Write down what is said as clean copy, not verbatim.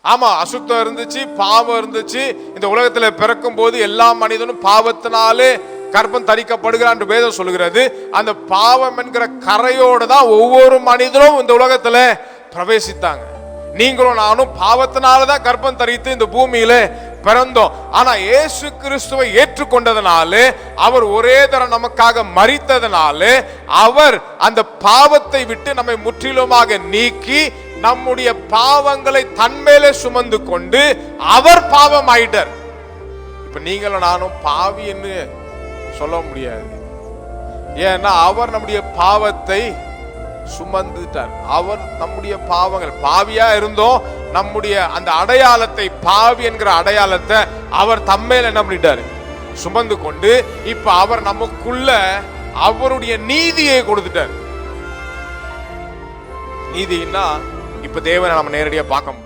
ஆமா, அசுத்தம் இருந்துச்சு, பாவம் இருந்துச்சு. இந்த உலகத்துல பிறக்கும் போது எல்லா மனிதனும் பாவத்தினாலே கர்ப்பம் தரிக்கப்படுகிறான் வேதம் சொல்லுகிறது. அந்த பாவம் என்கிற கரையோடு தான் ஒவ்வொரு மனிதனும் இந்த உலகத்துல பிரவேசித்தாங்க. நீங்களும் நானும் பாவத்தினாலதான் கர்ப்பம் தரித்து இந்த பூமியில பிறந்தோம். ஆனா இயேசு கிறிஸ்துவை ஏற்றுக்கொண்டதனாலே, அவர் ஒரே தரம் நமக்காக மரித்ததனாலே, அவர் அந்த பாவத்தை விட்டு நம்மை முற்றிலுமாக நீக்கி நம்முடைய பாவங்களை தன்மேலே சுமந்து கொண்டு அவர் பாவம் ஆயிட்டார். இப்ப நீங்களும் நானும் பாவி என்று சொல்ல முடியாது. ஏன்னா அவர் நம்முடைய பாவத்தை சுமந்துட்டார். அவர் நம்முடைய பாவங்கள், பாவியா இருந்தோம், நம்முடைய அந்த அடையாளத்தை, பாவி என்கிற அடையாளத்தை அவர் தம்மேல் என்ன பண்ணிட்டாரு, சுமந்து கொண்டு இப்ப அவர் நமக்குள்ள அவருடைய நீதியை கொடுத்துட்டார். நீதினா இப்ப தேவனை நம்ம நேரடியா பார்க்க முடியும்.